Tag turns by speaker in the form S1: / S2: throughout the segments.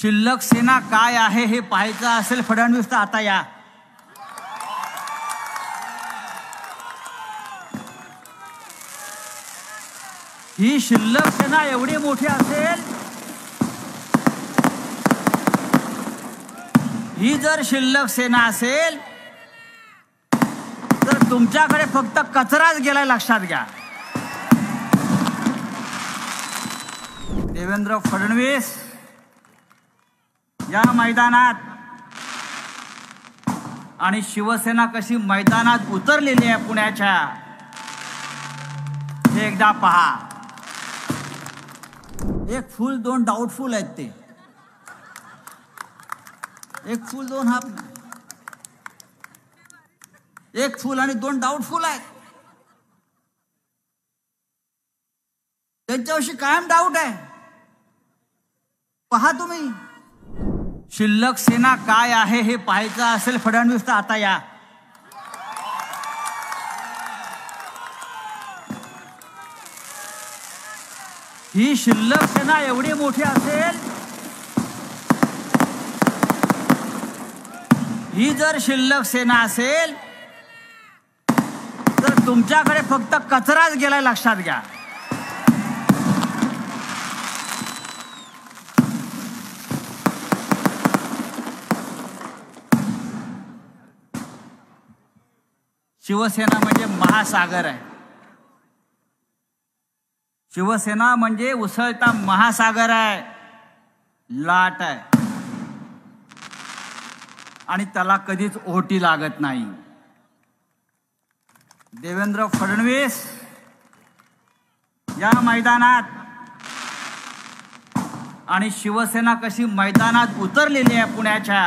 S1: शिल्लक सेना काय आहे हे पाहायचं असेल फडणवीस तर आता या. ही शिल्लक सेना एवढी मोठी असेल, ही जर शिल्लक सेना असेल तर तुमच्याकडे फक्त कचराच गेलाय लक्षात घ्या. देवेंद्र फडणवीस या मैदानात आणि शिवसेना कशी मैदानात उतरलेली आहे पुण्याच्या, हे एकदा पहा. एक फुल दोन डाऊटफुल आहेत ते. एक फुल दोन हाफ, एक फुल आणि दोन डाऊटफुल आहेत. त्यांच्याविषयी कायम डाऊट आहे. पहा तुम्ही. शिल्लक सेना काय आहे हे पाहायचं असेल फडणवीस तर आता या. ही शिल्लक सेना एवढी मोठी असेल, ही जर शिल्लक सेना असेल तर तुमच्याकडे फक्त कचराच गेलाय लक्षात घ्या. शिवसेना म्हणजे महासागर आहे. शिवसेना म्हणजे उसळता महासागर आहे, लाट आहे आणि त्याला कधीच ओहोटी लागत नाही. देवेंद्र फडणवीस या मैदानात आणि शिवसेना कशी मैदानात उतरलेली आहे पुण्याच्या,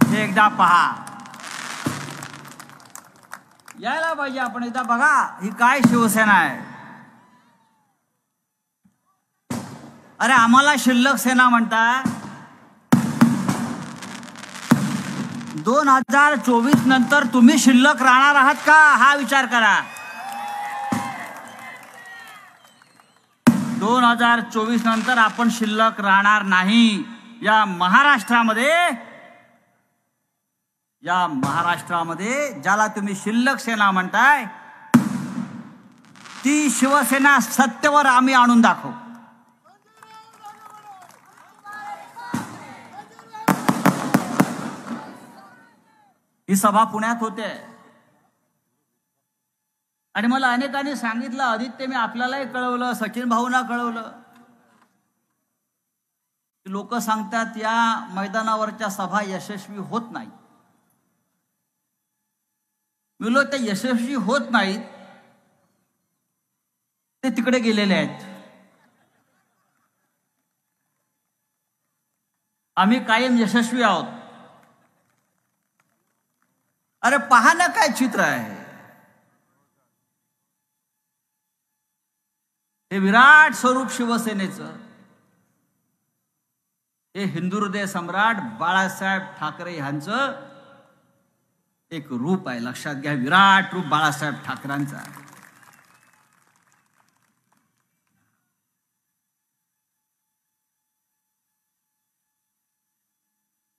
S1: हे एकदा पहा. यायला पाहिजे आपण एकदा बघा ही काय शिवसेना आहे. अरे आम्हाला शिल्लक सेना म्हणता. 2024 नंतर तुम्ही शिल्लक राहणार आहात का हा विचार करा. 2024 नंतर आपण शिल्लक राहणार नाही. या महाराष्ट्रामध्ये ज्याला तुम्ही शिल्लक सेना म्हणताय ती शिवसेना सत्तेवर आम्ही आणून दाखवू. ही सभा पुण्यात होते आणि मला अनेकांनी सांगितलं, आदित्य मी आपल्यालाही कळवलं, सचिन भाऊंना कळवलं, लोक सांगतात या मैदानावरच्या सभा यशस्वी होत नाही. मी ते यशस्वी होत नाहीत, ते तिकडे गेलेले आहेत. आम्ही कायम यशस्वी आहोत. अरे पहा ना काय चित्र आहे. हे विराट स्वरूप शिवसेनेचं, हे हिंदू हृदय सम्राट बाळासाहेब ठाकरे यांचं एक रूप आहे. लक्षात घ्या, विराट रूप बाळासाहेब ठाकरेंचं आहे.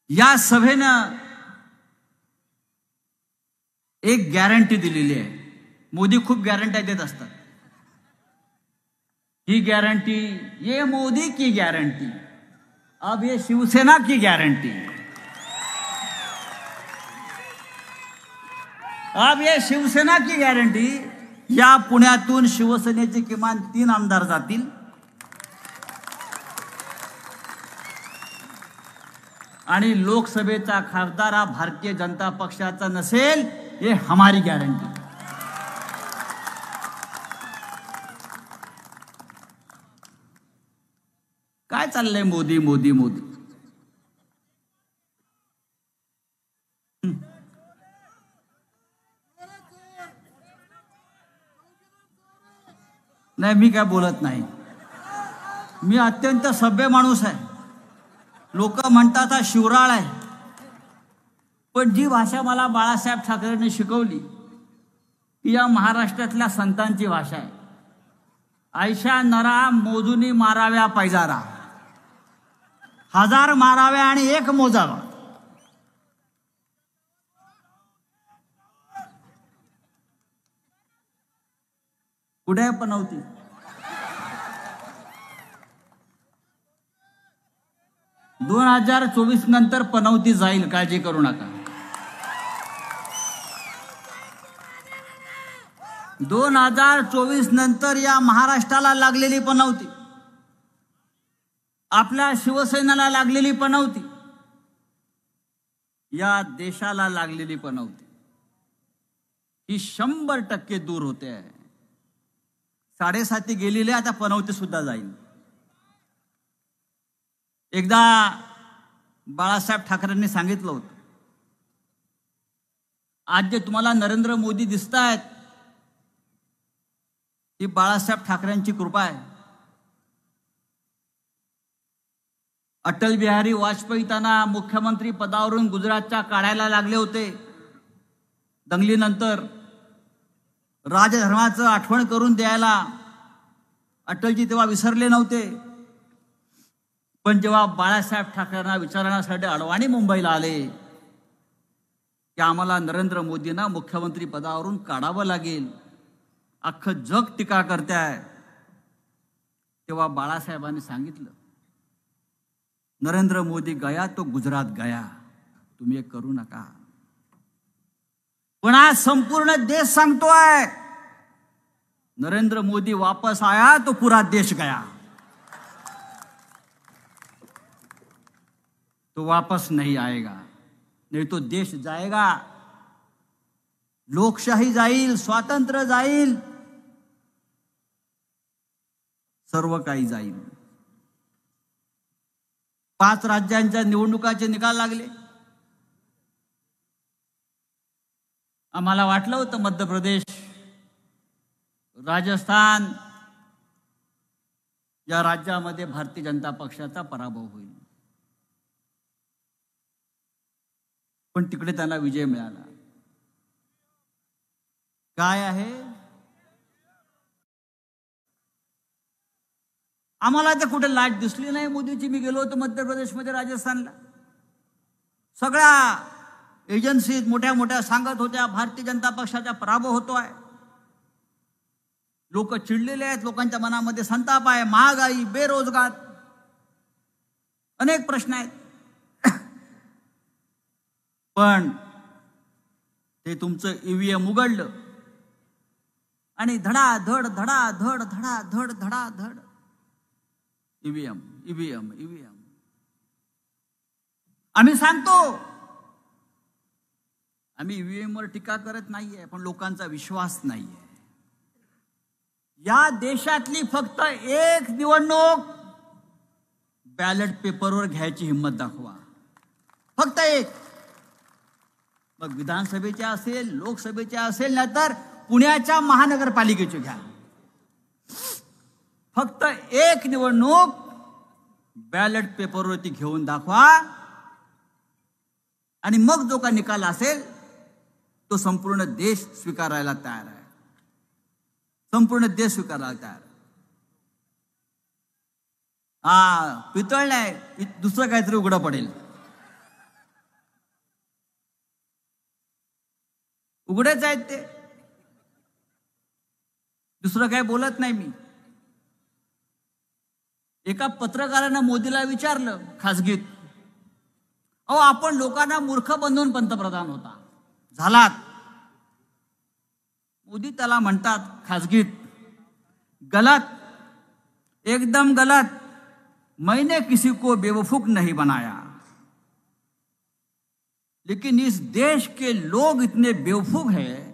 S1: या सभेनं एक गॅरंटी दिलेली आहे. मोदी खूप गॅरंटी देत असतात. ही गॅरंटी, ये मोदी की गॅरंटी, अब ये शिवसेना की गॅरंटी. अब ये शिवसेना की गॅरंटी. या पुण्यातून शिवसेनेचे किमान 3 आमदार जातील आणि लोकसभेचा खासदार हा भारतीय जनता पक्षाचा नसेल, ये हमारी गॅरंटी. काय चाललंय मोदी मोदी मोदी. नाही मी काय बोलत नाही. मी अत्यंत सभ्य माणूस आहे. लोक म्हणतात हा शिवराळ आहे, पण जी भाषा मला बाळासाहेब ठाकरेंनी शिकवली ती या महाराष्ट्रातल्या संतांची भाषा आहे. आयशा नरा मोजूनी माराव्या पैजारा. 1000 माराव्या आणि 1 मोजावा. कुठे आहे पनौती? दोन 2024 नंतर पनौती जाईल, काळजी करू नका. 2024 नंतर या महाराष्ट्राला लागलेली पनौती, आपल्या शिवसेनेला लागलेली पनौती, या देशाला लागलेली पनौती ही 100% दूर होते आहे. 7.5 गेलेले, आता पनौती सुद्धा जाईल. एकदा बाळासाहेब ठाकरेंनी सांगितलं होतं, आज जे तुम्हाला नरेंद्र मोदी दिसत आहेत ही बाळासाहेब ठाकरेंची कृपा आहे. अटल बिहारी वाजपेयी त्यांना मुख्यमंत्री पदावरून गुजरातच्या काढायला लागले होते. दंगलीनंतर राजधर्माचं आठवण करून द्यायला अटलजी तेव्हा विसरले नव्हते. पण जेव्हा बाळासाहेब ठाकरेंना विचारण्यासाठी अडवाणी मुंबईला आले की आम्हाला नरेंद्र मोदींना मुख्यमंत्री पदावरून काढावं लागेल, अख्खं जग टीका करते आहे, तेव्हा बाळासाहेबांनी सांगितलं, नरेंद्र मोदी गया तो गुजरात गया, तुम्ही हे करू नका. पण आज संपूर्ण देश सांगतोय, नरेंद्र मोदी वापस आया तो पूरा देश गया. तो वापस नहीं आएगा, नहीं तो देश जाएगा. लोकशाही जाईल, स्वातंत्र्य जाईल, सर्व काही जाईल. 5 राज्यांच्या निवडणुकाचे निकाल लागले. आम्हाला वाटलं होतं मध्य प्रदेश, राजस्थान या राज्यामध्ये भारतीय जनता पक्षाचा पराभव होईल, पण तिकडे त्यांना विजय मिळाला. काय आहे, आम्हाला तर कुठे लाट दिसली नाही मोदीची. मी गेलो होतो मध्य प्रदेशमध्ये, राजस्थानला. सगळ्या एजन्सीज मोठ्या मोठ्या सांगत होत्या भारतीय जनता पक्षाचा पराभव होतोय. लोक चिडलेले आहेत, लोकांच्या मनामध्ये संताप आहे, महागाई, बेरोजगार, अनेक प्रश्न आहेत. पण ते तुमचं ईव्हीएम उघडलं आणि धडाधड धडाधड धडाधड धडाधड ईव्हीएम ईव्हीएम ईव्हीएम. आम्ही सांगतो, आम्ही ईव्हीएम वर टीका करत नाहीये, पण लोकांचा विश्वास नाहीये. या देशातली फक्त एक निवडणूक बॅलेट पेपरवर घ्यायची हिंमत दाखवा, फक्त एक. मग विधानसभेच्या असेल, लोकसभेच्या असेल, नाहीतर पुण्याच्या महानगरपालिकेची घ्या. फक्त एक निवडणूक बॅलेट पेपरवरती घेऊन दाखवा, आणि मग जो का निकाल असेल तो संपूर्ण देश स्वीकारायला तयार आहे. संपूर्ण देश स्वीकारायला तयार आहे. पितळ नाही, दुसरं काहीतरी उघडं पडेल. उघडेच आहेत ते, दुसरं काय बोलत नाही मी. एका पत्रकारानं मोदीला विचारलं खासगीत, अहो आपण लोकांना मूर्ख बनवून पंतप्रधान होता, झालात. मोदी त्याला म्हणतात खासगीत, गलत, एकदम गलत. मैंने किसी को बेवकूफ नहीं बनाया, लेकिन इस देश के लोग इतने बेवकूफ हैं,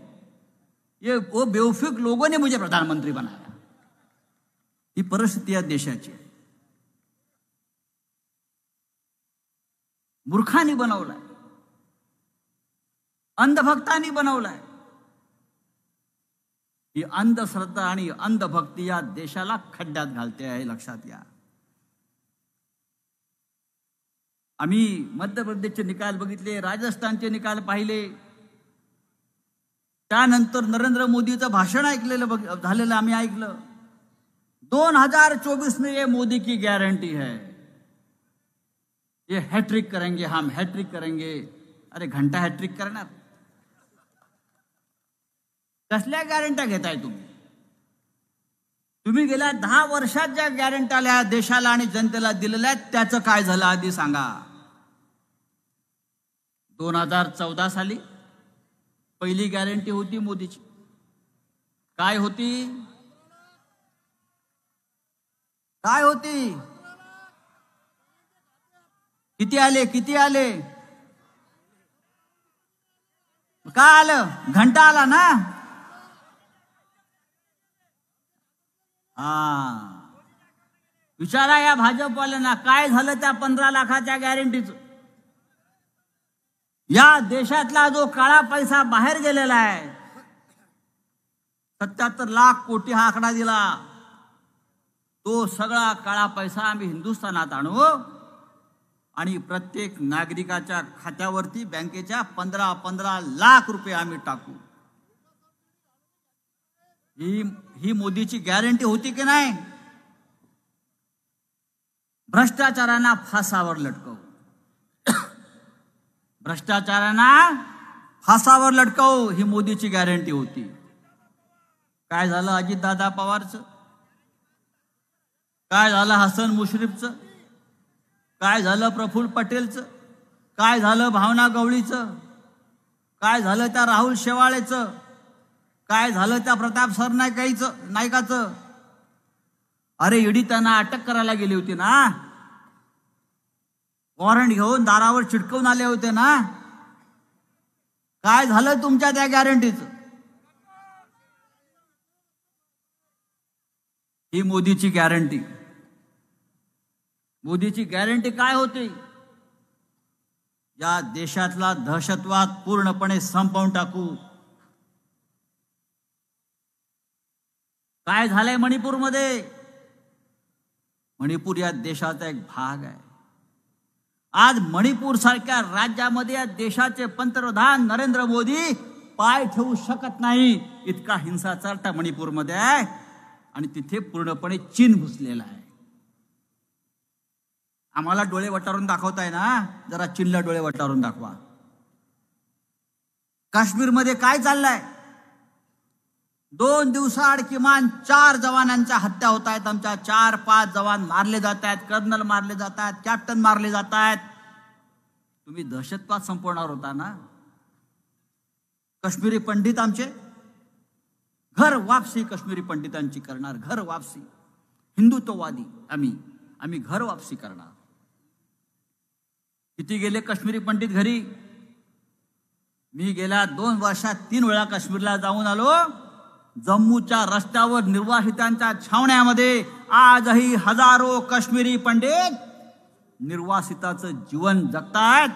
S1: वो बेवकूफ लोगों ने मुझे प्रधानमंत्री बनाया. ही परिस्थिती या देशाची. मूर्खांनी बनवलाय, अंधभक्तांनी बनवलाय. ही अंधश्रद्धा आणि अंधभक्ती या देशाला खड्ड्यात घालते आहे, लक्षात घ्या. आम्ही मध्य प्रदेशचे निकाल बघितले, राजस्थानचे निकाल पाहिले, त्यानंतर नरेंद्र मोदीचं भाषण ऐकलेलं झालेलं आम्ही ऐकलं. 2024 में ये मोदी की गॅरंटी है. ये हॅट्रिक करेंगे, हम हॅट्रिक करेंगे. अरे घंटा हॅट्रिक करणार? कसल्या गॅरंट्या घेताय तुम्ही? तुम्ही गेल्या 10 वर्षात ज्या गॅरंट्या देशाला आणि जनतेला दिलेल्या आहेत त्याचं काय झालं आधी सांगा. 2014 साली पहिली गॅरंटी होती मोदीची. काय होती? काय होती? किती आले? किती आले? काय आलं? घंटा आला ना. विचारा या भाजपवाल्यांना काय झालं त्या 15 लाखाच्या गॅरंटीचं. या देशातला जो काळा पैसा बाहेर गेलेला आहे, 77 लाख कोटी हा आकडा दिला, तो सगळा काळा पैसा आम्ही हिंदुस्थानात आणू आणि प्रत्येक नागरिकाच्या खात्यावरती बँकेच्या 15-15 लाख रुपये आम्ही टाकू. ही मोदीची गॅरंटी होती की नाही? भ्रष्टाचारांना फासावर लटकवू, भ्रष्टाचारांना फासावर लटकवू, ही मोदीची गॅरंटी होती. काय झालं अजितदादा पवारचं? काय झालं हसन मुश्रीफचं? काय झालं प्रफुल्ल पटेलचं? काय झालं भावना गवळीचं? काय झालं त्या राहुल शेवाळेचं? काय झालं त्या प्रताप सरनाईकाचं? अरे ईडी त्यांना अटक करायला गेली होती ना, वॉरंट घेऊन दारावर चिटकवून आले होते ना. काय झालं तुमच्या त्या गॅरंटीचं? ही मोदीची गॅरंटी. मोदीची गॅरंटी काय होती? या देशातला दहशतवाद पूर्णपणे संपवून टाकू. काय झालंय मणिपूरमध्ये? मणिपूर या देशाचा एक भाग आहे. आज मणिपूर सारख्या राज्यामध्ये या देशाचे पंतप्रधान नरेंद्र मोदी पाय ठेवू शकत नाही. इतका हिंसाचार त्या मणिपूरमध्ये आहे आणि तिथे पूर्णपणे चीन घुसलेला आहे. आम्हाला डोळे वटारून दाखवताय ना, जरा चीनला डोळे वटारून दाखवा. काश्मीरमध्ये काय चाललंय? 2 दिवसाआड किमान 4 जवानांच्या हत्या होत आहेत. आमच्या 4-5 जवान मारले जात आहेत, कर्नल मारले जात आहेत, कॅप्टन मारले जात आहेत. तुम्ही दहशतवाद संपवणार होता ना. काश्मीरी पंडित आमचे घर वापसी काश्मीरी पंडितांची करणार. घर वापसी. हिंदुत्ववादी आम्ही घर वापसी करणार. किती गेले काश्मीरी पंडित घरी? मी गेल्या 2 वर्षात 3 वेळा काश्मीरला जाऊन आलो. जम्मूच्या रस्त्यावर निर्वासितांच्या छावण्यामध्ये आजही हजारो काश्मीरी पंडित निर्वासिताचं जीवन जगतायत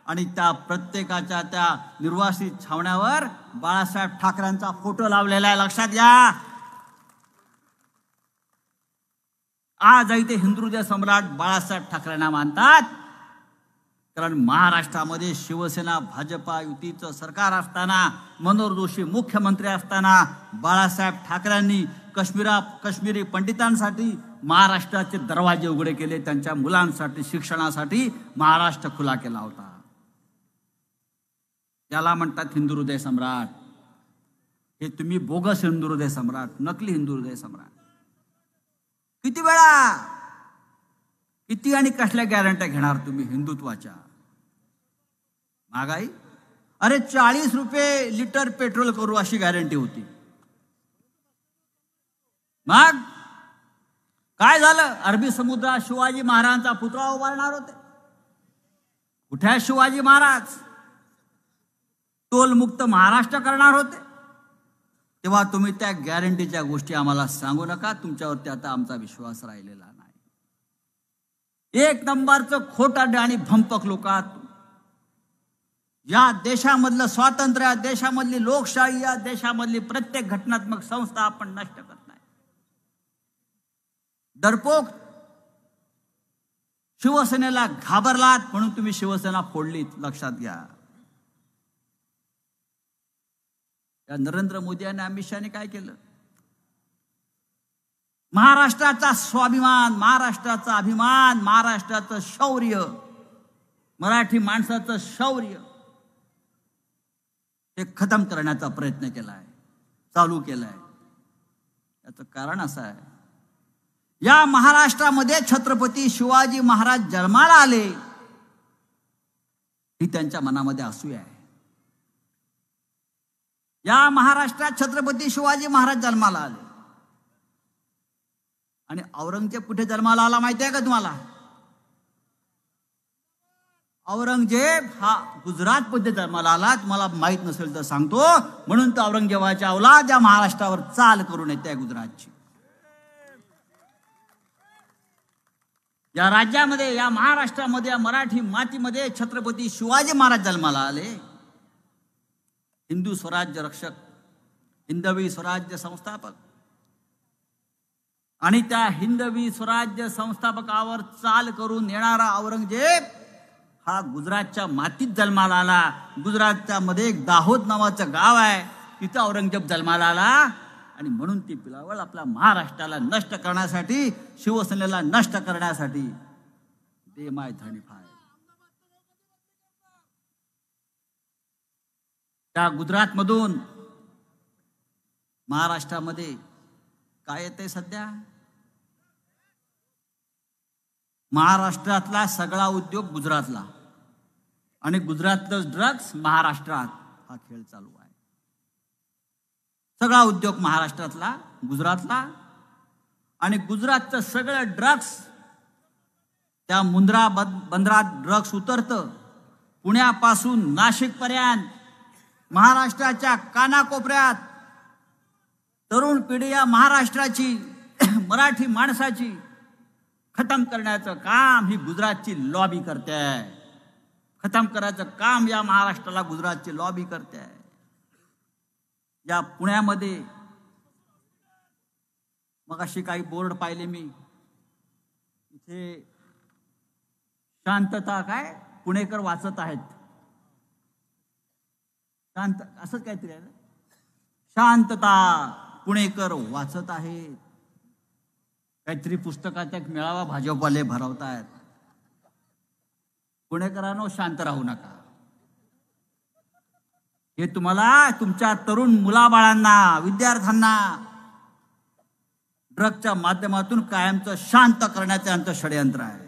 S1: आणि त्या प्रत्येकाच्या त्या निर्वासित छावण्यावर बाळासाहेब ठाकरेंचा फोटो लावलेला आहे. लक्षात घ्या. आजही ते हिंदुहृदय सम्राट बाळासाहेब ठाकरेंना मानतात, कारण महाराष्ट्रामध्ये शिवसेना भाजपा युतीचं सरकार असताना, मनोहर जोशी मुख्यमंत्री असताना बाळासाहेब ठाकरेंनी काश्मीरी पंडितांसाठी महाराष्ट्राचे दरवाजे उघडे केले. त्यांच्या मुलांसाठी शिक्षणासाठी महाराष्ट्र खुला केला होता. त्याला म्हणतात हिंदुहृदय सम्राट. हे तुम्ही बोगस हिंदुहृदय सम्राट, नकली हिंदुहृदय सम्राट. किती वेळा, किती आणि कसल्या गॅरंट्या घेणार तुम्ही हिंदुत्वाच्या? महागाई, अरे 40 रुपये लिटर पेट्रोल करू अशी गॅरंटी होती. मग काय झालं? अरबी समुद्रात शिवाजी महाराजांचा पुतळा उभारणार होते. कुठे आहे शिवाजी महाराज? टोलमुक्त महाराष्ट्र करणार होते. तेव्हा तुम्ही त्या गॅरंटीच्या गोष्टी आम्हाला सांगू नका. तुमच्यावरती आता आमचा विश्वास राहिलेला नाही. 1 नंबरचं खोटारडे आणि भंपक लोक आहात. या देशामधलं स्वातंत्र्य, या देशामधली लोकशाही, या देशामधली प्रत्येक घटनात्मक संस्था आपण नष्ट करत नाही. डरपोक. शिवसेनेला घाबरलात म्हणून तुम्ही शिवसेना फोडलीत. लक्षात घ्या. या नरेंद्र मोदी आणि अमित शहाने काय केलं? महाराष्ट्राचा स्वाभिमान, महाराष्ट्राचा अभिमान, महाराष्ट्राचं शौर्य मराठी माणसाचं शौर्य ते खतम करण्याचा प्रयत्न केलाय, चालू केलाय. याचं कारण असं आहे, या महाराष्ट्रामध्ये छत्रपती शिवाजी महाराज जन्माला आले ही त्यांच्या मनामध्ये असूया आहे. या महाराष्ट्रात छत्रपती शिवाजी महाराज जन्माला आले. आणि औरंगजेब कुठे जन्माला आला माहिती आहे का तुम्हाला? औरंगजेब हा गुजरात मध्ये जन्माला आला. तुम्हाला माहित नसेल तर सांगतो. म्हणून तर औरंगजेबाच्या औलाद या महाराष्ट्रावर चाल करून येते गुजरातची. या राज्यामध्ये, या महाराष्ट्रामध्ये, या मराठी मातीमध्ये छत्रपती शिवाजी महाराज जन्माला आले. हिंदू स्वराज्य रक्षक, हिंदवी स्वराज्य संस्थापक. आणि त्या हिंदवी स्वराज्य संस्थापकावर चाल करून येणारा औरंगजेब हा गुजरातच्या मातीत जन्माला आला. गुजरातच्या मध्ये एक दाहोद नावाचं गाव आहे, तिथं औरंगजेब जन्माला आला. आणि म्हणून ती पिलावळ आपल्या महाराष्ट्राला नष्ट करण्यासाठी, शिवसेनेला नष्ट करण्यासाठी दे माय धणीफाय. त्या गुजरात मधून महाराष्ट्रामध्ये काय येते सध्या? महाराष्ट्रातला सगळा उद्योग गुजरातला, आणि गुजरातलं ड्रग्स महाराष्ट्रात. हा खेळ चालू आहे. सगळा उद्योग महाराष्ट्रातला गुजरातला, आणि गुजरातचं सगळं ड्रग्स त्या मुंद्रा बंदरात ड्रग्स उतरतं. पुण्यापासून नाशिक पर्यंत महाराष्ट्राच्या कानाकोपऱ्यात तरुण पिढी या महाराष्ट्राची, मराठी माणसाची खतम करण्याचं काम ही गुजरातची लॉबी करते. खतम करायचं काम या महाराष्ट्राला गुजरातची लॉबी करते. या पुण्यामध्ये मग अशी काही बोर्ड पाहिले मी, इथे शांतता काय पुणेकर वाचत आहेत, शांत असंच काहीतरी आहे ना, शांतता पुणेकर वाचत आहेत. काहीतरी पुस्तकाचा एक मेळावा भाजपवाले भरवतायत. पुणेकरांनो, शांत राहू नका. हे तुम्हाला तुमच्या तरुण मुलाबाळांना, विद्यार्थ्यांना ड्रगच्या माध्यमातून कायमचं शांत करण्याचं यांचं षडयंत्र आहे.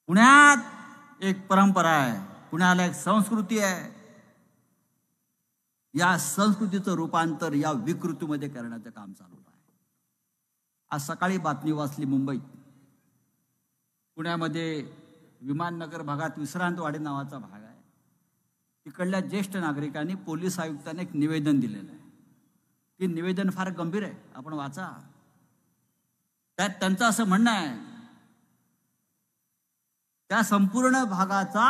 S1: पुण्यात एक परंपरा आहे, पुण्याला एक संस्कृती आहे. या संस्कृतीचं रूपांतर या विकृतीमध्ये करण्याचं काम चालू आहे. आज सकाळी बातमी वाचली मुंबईत, पुण्यामध्ये विमाननगर भागात विश्रांतवाडी नावाचा भाग आहे. तिकडल्या ज्येष्ठ नागरिकांनी पोलीस आयुक्तांना एक निवेदन दिलेलं आहे. ते निवेदन फार गंभीर आहे, आपण वाचा. त्यात त्यांचं असं म्हणणं आहे, त्या संपूर्ण भागाचा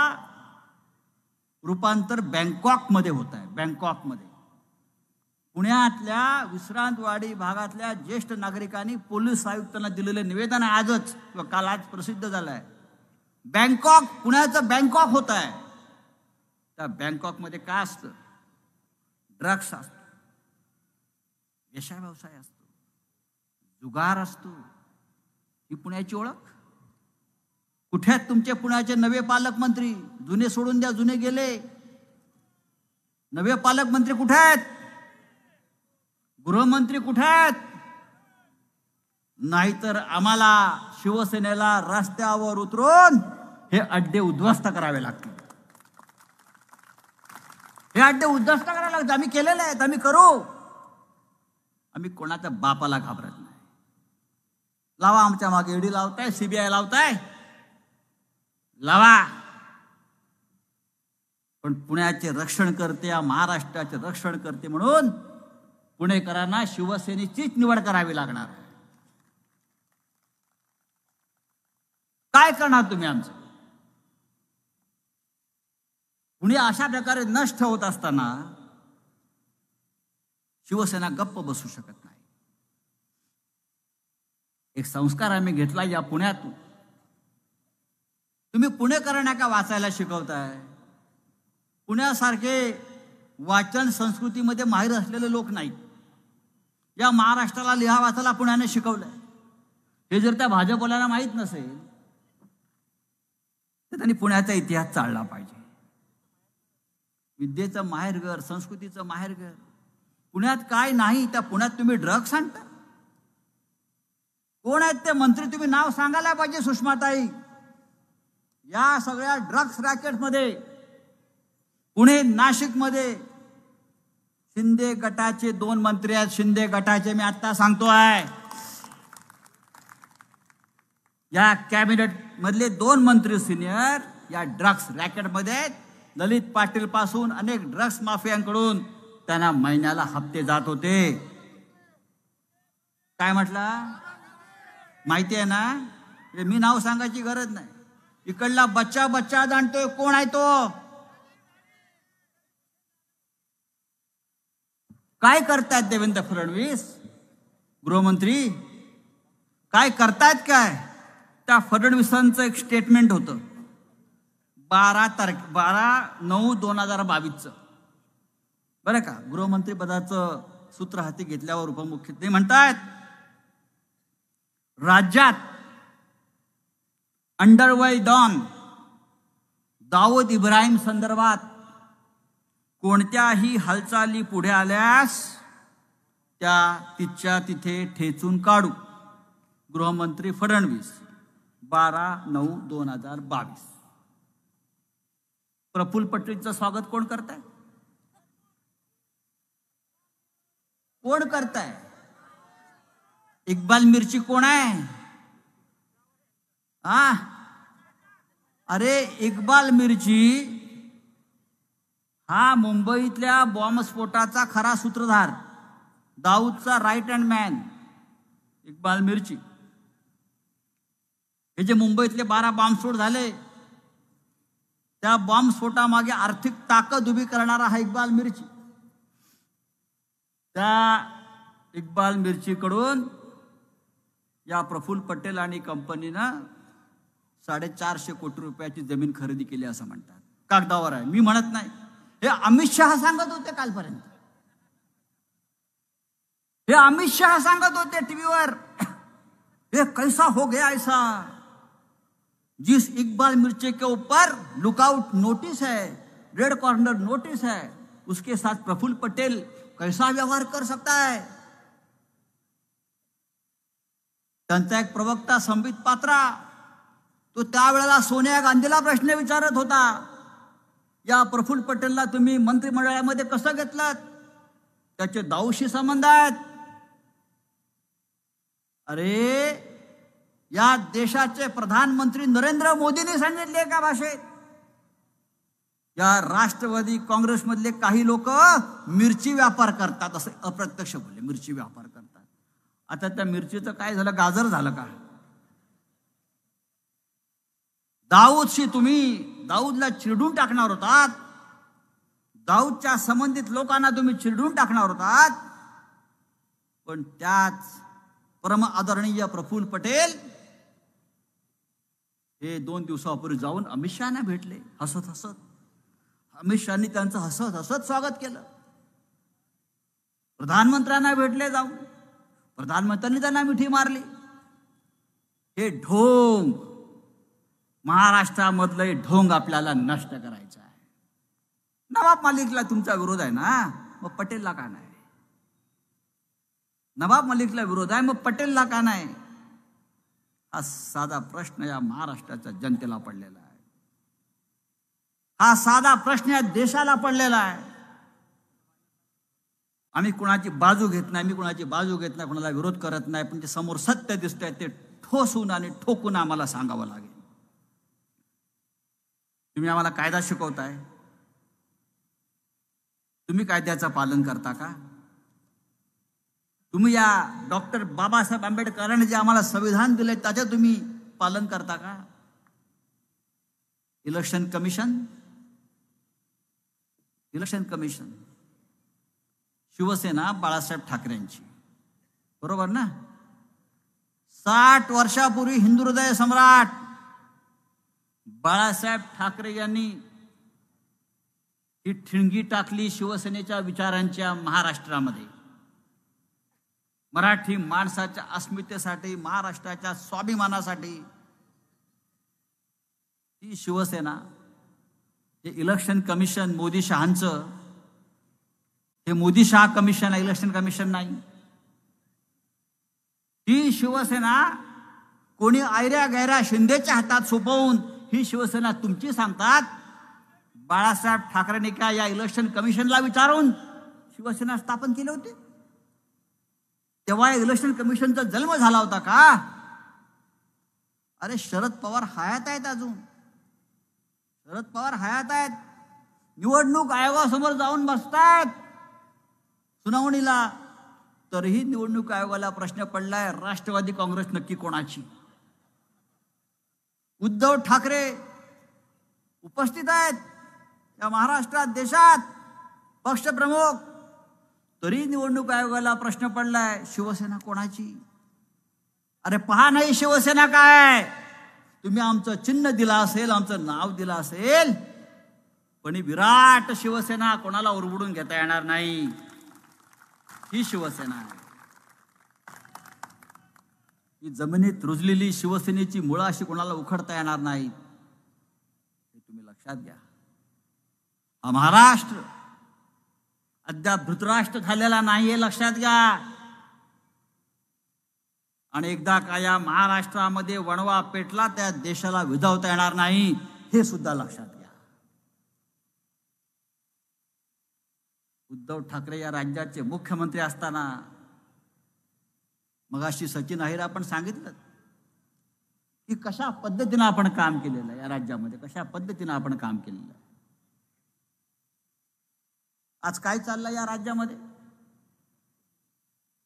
S1: रूपांतर बँकॉकमध्ये होत आहे. बँकॉकमध्ये पुण्यातल्या विश्रांतवाडी भागातल्या ज्येष्ठ नागरिकांनी पोलीस आयुक्तांना दिलेलं निवेदन आजच किंवा काल आज प्रसिद्ध झालं आहे. बँकॉक, पुण्याचं बँकॉक होत आहे. त्या बँकॉकमध्ये काय असतं? ड्रग्स असतो, वेश्या व्यवसाय असतो, जुगार असतो. ही पुण्याची ओळख. कुठे आहेत तुमचे पुण्याचे नवे पालकमंत्री? जुने सोडून द्या, जुने गेले. नवे पालकमंत्री कुठे आहेत? गृहमंत्री कुठे आहेत? नाहीतर आम्हाला शिवसेनेला रस्त्यावर उतरून हे अड्डे उद्ध्वस्त करावे लागतील. हे अड्डे उद्ध्वस्त करावे लागतील. आम्ही केलेले आहेत, आम्ही करू. आम्ही कोणाच्या बापाला घाबरत नाही. लावा आमच्या मागे ईडी लावताय, सीबीआय लावताय, लावा. पण पुण्याचे रक्षण करते, या महाराष्ट्राचे रक्षण करते म्हणून पुणेकरांना शिवसेनेचीच निवड करावी लागणार. काय करणार तुम्ही आमचं? पुणे अशा प्रकारे नष्ट होत असताना शिवसेना गप्प बसू शकत नाही. एक संस्कार आम्ही घेतला या पुण्यातून. तुम्ही पुणेकरांना का वाचायला शिकवताय? पुण्यासारखे वाचन संस्कृतीमध्ये माहीर असलेले लोक नाहीत. या महाराष्ट्राला लिहा वाचायला पुण्याने शिकवलंय. हे जर त्या भाजपवाल्यांना माहीत नसेल तर त्यांनी पुण्याचा इतिहास चालला पाहिजे. विद्येचं माहेरघर, संस्कृतीचं माहेरघर. पुण्यात काय नाही, त्या पुण्यात तुम्ही ड्रग्स आणता. कोण आहेत ते मंत्री, तुम्ही नाव सांगायला पाहिजे सुषमाताई. या सगळ्या ड्रग्स रॅकेटमध्ये पुणे नाशिकमध्ये शिंदे गटाचे 2 मंत्री आहेत. शिंदे गटाचे मी आता सांगतोय, या कॅबिनेट मधले 2 मंत्री सिनियर या ड्रग्स रॅकेटमध्ये आहेत. ललित पाटील पासून अनेक ड्रग्स माफियांकडून त्यांना महिन्याला हप्ते जात होते. काय म्हटलं माहिती आहे ना, मी नाव सांगायची गरज नाही. इकडला बच्चा जाणतोय कोण आहे तो. काय करतायत देवेंद्र फडणवीस गृहमंत्री, काय करतायत काय. त्या फडणवीसांचं एक स्टेटमेंट होतं 12/9/2022 बरं का. गृहमंत्री पदाचं सूत्र हाती घेतल्यावर उपमुख्यमंत्री म्हणतात, राज्यात अंडरवर्ल्ड डॉन दाऊद इब्राहिम संदर्भात कोणत्याही हालचाली पुढे आल्यास त्या तिच्या तिथे ठेचून काढू. गृहमंत्री फडणवीस 12/9/2022. प्रफुल्ल पटेलचं स्वागत कोण करताय, कोण करताय. इक्बाल मिर्ची कोण आहे. अरे इक्बाल मिर्ची हा मुंबईतल्या बॉम्बस्फोटाचा खरा सूत्रधार, दाऊदचा राईट हँड मॅन इक्बाल मिर्ची. हे जे मुंबईतले 12 बॉम्बस्फोट झाले, त्या बॉम्बस्फोटामागे आर्थिक ताकद उभी करणारा हा इक्बाल मिर्ची. त्या इक्बाल मिर्चीकडून या प्रफुल्ल पटेल आणि कंपनीनं 450 कोटी रुपयाची जमीन खरेदी केली असं म्हणतात. कागदावर आहे, मी म्हणत नाही. हे अमित शहा सांगत होते कालपर्यंत. हे अमित शहा सांगत होते टीव्हीवर. ये कैसा हो गया ऐसा, जिस इकबाल मिर्ची के ऊपर लुकआउट नोटिस है, रेड कॉर्नर नोटिस है, उसके साथ प्रफुल्ल पटेल कैसा व्यवहार कर सकता है. त्यांचा एक प्रवक्ता संबित पात्रा तो त्यावेळेला सोनिया गांधीला प्रश्न विचारत होता, या प्रफुल्ल पटेलला तुम्ही मंत्रिमंडळामध्ये कसं घेतलं, त्याचे दाऊदशी संबंध आहेत. अरे या देशाचे प्रधानमंत्री नरेंद्र मोदींनी सांगितले एका भाषेत, या राष्ट्रवादी काँग्रेसमधले काही लोक मिरची व्यापार करतात असं अप्रत्यक्ष बोलले. मिरची व्यापार करतात. आता त्या मिरचीचं काय झालं, गाजर झालं का. दाऊदशी तुम्ही दाऊदला चिरडून टाकणार होतात, दाऊदच्या संबंधित लोकांना तुम्ही चिरडून टाकणार होतात, पण त्याच परम आदरणीय प्रफुल्ल पटेल हे 2 दिवसापूर्वी जाऊन अमित शहाना भेटले. हसत हसत अमित शहानी त्यांचं हसत हसत स्वागत केलं. प्रधानमंत्र्यांना भेटले जाऊन, प्रधानमंत्र्यांनी त्यांना मिठी मारली. हे ढोंग, महाराष्ट्रामधलं ढोंग आपल्याला नष्ट करायचं आहे. नवाब मलिकला तुमचा विरोध आहे ना, मग पटेलला का नाही. नवाब मलिकला विरोध आहे, मग पटेलला का नाही. हा साधा प्रश्न या महाराष्ट्राच्या जनतेला पडलेला आहे. हा साधा प्रश्न या देशाला पडलेला आहे. आम्ही कुणाची बाजू घेत नाही, मी कुणाची बाजू घेत नाही, कुणाला विरोध करत नाही, पण जे समोर सत्य दिसतंय ते ठोसून आणि ठोकून आम्हाला सांगावं लागेल. तुम्ही आम्हाला कायदा शिकवताय, तुम्ही कायद्याचं पालन करता का. तुम्ही या डॉक्टर बाबासाहेब आंबेडकरांनी जे आम्हाला संविधान दिले त्याचे तुम्ही पालन करता का. इलेक्शन कमिशन शिवसेना बाळासाहेब ठाकरेंची, बरोबर ना. 60 वर्षापूर्वी हिंदू हृदय सम्राट बाळासाहेब ठाकरे यांनी ही ठिणगी टाकली शिवसेनेच्या विचारांच्या महाराष्ट्रामध्ये. मराठी माणसाच्या अस्मितेसाठी, महाराष्ट्राच्या स्वाभिमानासाठी ही शिवसेना, हे इलेक्शन कमिशन मोदी शहांचं, हे मोदी शहा कमिशन आहे, इलेक्शन कमिशन नाही. ही शिवसेना कोणी आयऱ्या गैऱ्या शिंदेच्या हातात सोपवून ही शिवसेना तुमची सांगतात. बाळासाहेब ठाकरेंनी काय या इलेक्शन कमिशनला विचारून शिवसेना स्थापन केली होती? तेव्हा या इलेक्शन कमिशनचा जन्म झाला होता का? अरे शरद पवार हयात आहेत, अजून शरद पवार हयात आहेत. निवडणूक आयोगासमोर जाऊन बसतायत सुनावणीला. तरीही निवडणूक आयोगाला प्रश्न पडलाय, राष्ट्रवादी काँग्रेस नक्की कोणाची? उद्धव ठाकरे उपस्थित आहेत या महाराष्ट्रात, देशात पक्षप्रमुख. तरी निवडणूक आयोगाला प्रश्न पडलाय, शिवसेना कोणाची? अरे पहा नाही शिवसेना काय, तुम्ही आमचं चिन्ह दिलं असेल, आमचं नाव दिलं असेल, पण ही विराट शिवसेना कोणाला उरबडून घेता येणार नाही. ही शिवसेना आहे. ही जमिनीत रुजलेली शिवसेनेची मुळं अशी कोणाला उखडता येणार नाही, हे तुम्ही लक्षात घ्या. हा महाराष्ट्र अद्याप धृतराष्ट्र झालेला नाही, हे लक्षात घ्या. आणि एकदा का या महाराष्ट्रामध्ये वणवा पेटला, त्या देशाला विझवता येणार नाही, हे सुद्धा लक्षात घ्या. उद्धव ठाकरे या राज्याचे मुख्यमंत्री असताना, मगाशी सचिन अहिर आपण सांगितलं की कशा पद्धतीने आपण काम केलेलं आहे या राज्यामध्ये, कशा पद्धतीने आपण काम केलेलं आहे. आज काय चाललंय या राज्यामध्ये?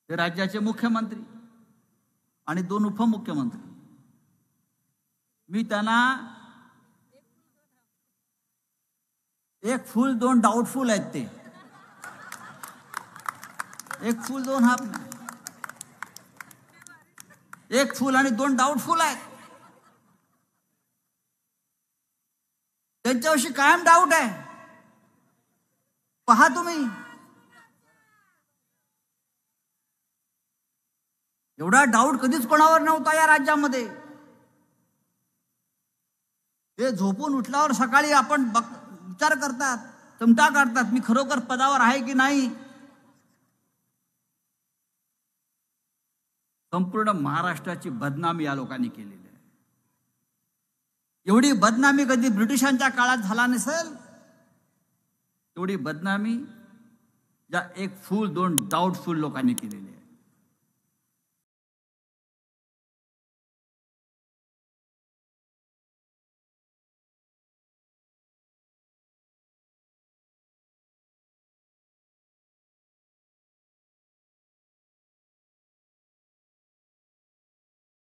S1: हे राज्याचे मुख्यमंत्री आणि 2 उपमुख्यमंत्री, मी त्यांना एक फुल 2 डाऊटफुल आहेत. ते एक फुल 2 हाफ नाही, एक फुल आणि 2 डाऊटफुल आहेत. त्यांच्याविषयी कायम डाऊट आहे. पहा तुम्ही, एवढा डाऊट कधीच कोणावर नव्हता या राज्यामध्ये. हे झोपून उठल्यावर सकाळी आपण विचार करतात, चिमटा काढतात, मी खरोखर पदावर आहे की नाही. संपूर्ण महाराष्ट्राची बदनामी या लोकांनी केलेली आहे. एवढी बदनामी कधी ब्रिटिशांच्या काळात झाला नसेल, एवढी बदनामी या एक फुल 2 डाऊटफुल लोकांनी केलेली आहे.